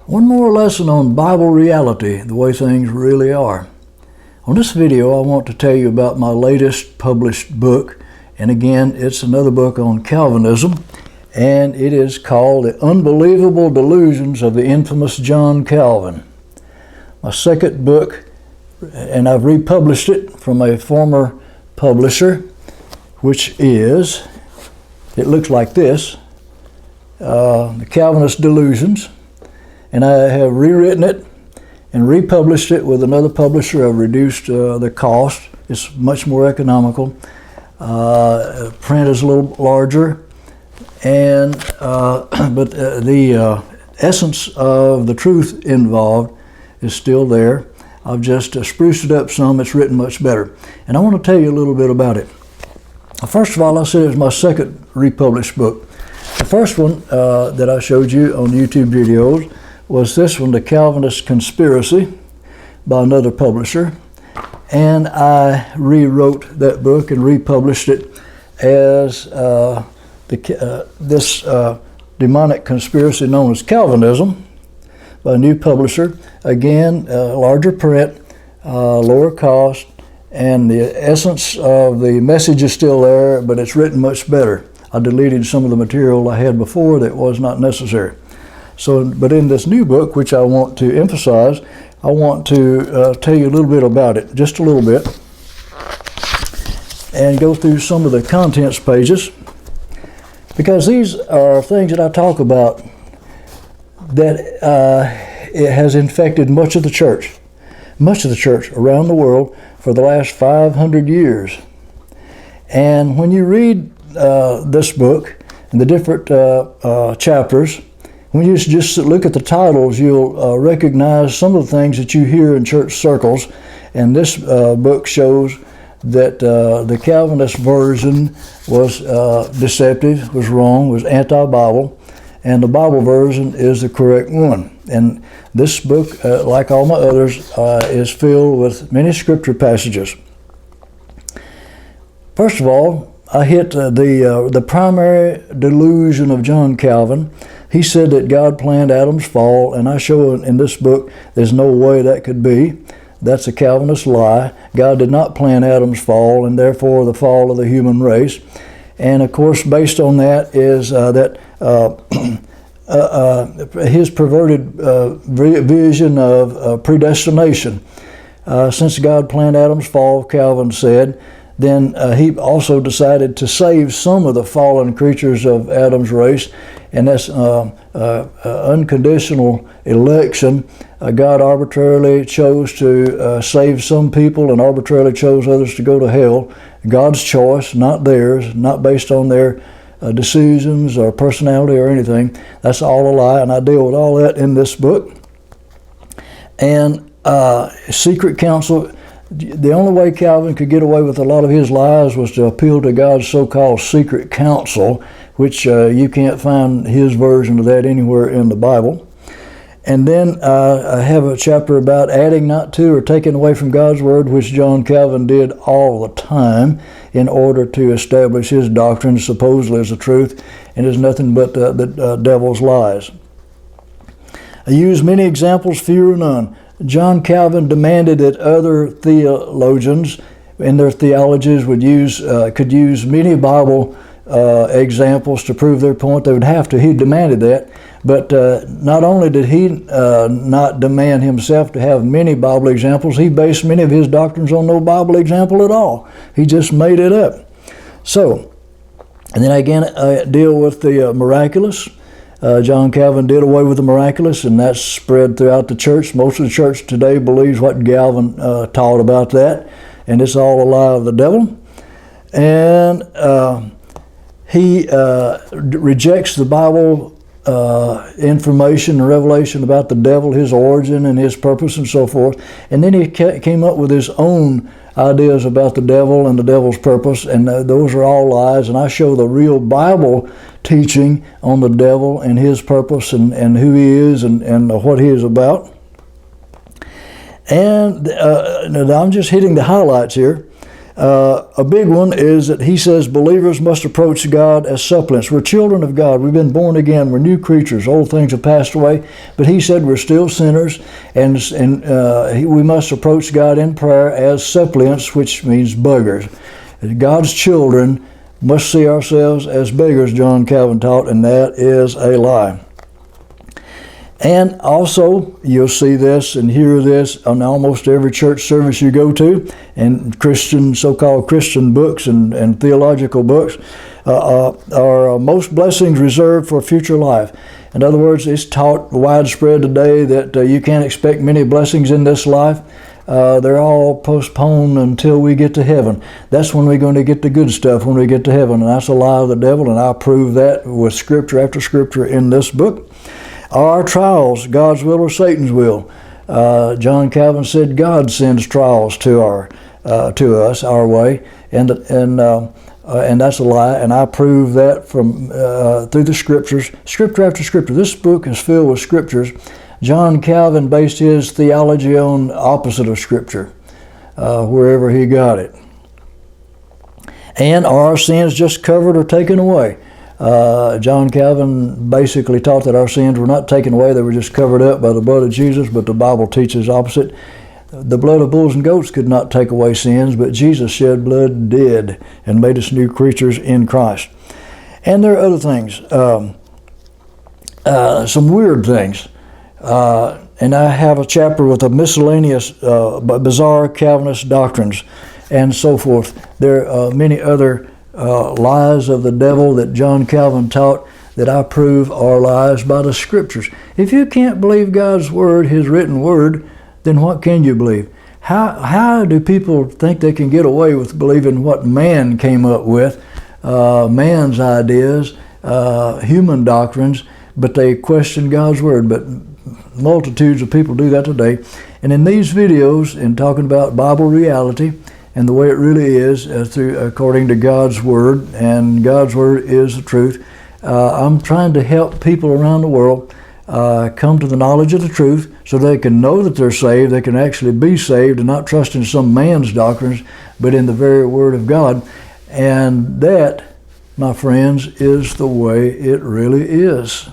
One more lesson on Bible reality, the way things really are. On this video, I want to tell you about my latest published book, and again, it's another book on Calvinism, and it is called The Unbelievable Delusions of the Infamous John Calvin. My second book, and I've republished it from a former publisher, which is, it looks like this, The Calvinist Delusions. And I have rewritten it and republished it with another publisher. I've reduced the cost. It's much more economical. Print is a little larger, and but the essence of the truth involved is still there. I've just spruced it up some. It's written much better. And I want to tell you a little bit about it. First of all, I said it's my second republished book. The first one that I showed you on YouTube videos was this one, The Calvinist Conspiracy, by another publisher. And I rewrote that book and republished it as this demonic conspiracy known as Calvinism by a new publisher. Again, larger print, lower cost, and the essence of the message is still there, but it's written much better. I deleted some of the material I had before that was not necessary. So, but in this new book, which I want to emphasize, I want to tell you a little bit about it, just a little bit, and go through some of the contents pages, because these are things that I talk about that it has infected much of the church around the world for the last 500 years. And when you read this book and the different chapters, when you just look at the titles, you'll recognize some of the things that you hear in church circles. And this book shows that the Calvinist version was deceptive, was wrong, was anti-Bible, and the Bible version is the correct one. And this book, like all my others, is filled with many scripture passages. First of all, I hit the primary delusion of John Calvin. He said that God planned Adam's fall, and I show in this book there's no way that could be. That's a Calvinist lie. God did not plan Adam's fall, and therefore the fall of the human race. And of course, based on that is that his perverted vision of predestination. Since God planned Adam's fall, Calvin said, then he also decided to save some of the fallen creatures of Adam's race, and that's unconditional election. God arbitrarily chose to save some people and arbitrarily chose others to go to hell. God's choice, not theirs, not based on their decisions or personality or anything. That's all a lie, and I deal with all that in this book. And secret counsel. The only way Calvin could get away with a lot of his lies was to appeal to God's so-called secret counsel, which you can't find his version of that anywhere in the Bible. And then I have a chapter about adding not to or taking away from God's word, which John Calvin did all the time in order to establish his doctrine, supposedly as the truth, and is nothing but the devil's lies. I use many examples, few or none. John Calvin demanded that other theologians in their theologies could use many Bible examples to prove their point. They would have to. He demanded that. But not only did he not demand himself to have many Bible examples, he based many of his doctrines on no Bible example at all. He just made it up. So, and then again, I deal with the miraculous. John Calvin did away with the miraculous, and that's spread throughout the church. Most of the church today believes what Calvin taught about that, and it's all a lie of the devil. And he rejects the Bible information and revelation about the devil, his origin and his purpose and so forth. And then he came up with his own ideas about the devil and the devil's purpose, and those are all lies. And I show the real Bible teaching on the devil and his purpose and who he is and what he is about. And I'm just hitting the highlights here. A big one is that he says believers must approach God as suppliants. We're children of God. We've been born again. We're new creatures. Old things have passed away. But he said we're still sinners, and we must approach God in prayer as suppliants, which means beggars. God's children must see ourselves as beggars, John Calvin taught, and that is a lie. And also, you'll see this and hear this on almost every church service you go to, and Christian, so-called Christian books and theological books are most blessings reserved for future life. In other words, it's taught widespread today that you can't expect many blessings in this life. They're all postponed until we get to heaven. That's when we're going to get the good stuff, when we get to heaven. And that's a lie of the devil, and I prove that with scripture after scripture in this book. Are our trials God's will or Satan's will? John Calvin said God sends trials to us our way, and that's a lie. And I prove that from through the scriptures, scripture after scripture. This book is filled with scriptures. John Calvin based his theology on the opposite of scripture, wherever he got it. And are our sins just covered or taken away? John Calvin basically taught that our sins were not taken away, they were just covered up by the blood of Jesus, but the Bible teaches opposite. The blood of bulls and goats could not take away sins, but Jesus shed blood did and made us new creatures in Christ. And there are other things, some weird things. And I have a chapter with a miscellaneous, bizarre Calvinist doctrines and so forth. There are many other lies of the devil that John Calvin taught that I prove are lies by the scriptures. If you can't believe God's word, his written word, then what can you believe? How do people think they can get away with believing what man came up with, man's ideas, human doctrines, but they question God's word? But multitudes of people do that today. And in these videos, in talking about Bible reality, and the way it really is, according to God's Word, and God's Word is the truth. I'm trying to help people around the world come to the knowledge of the truth so they can know that they're saved, they can actually be saved and not trust in some man's doctrines, but in the very Word of God. And that, my friends, is the way it really is.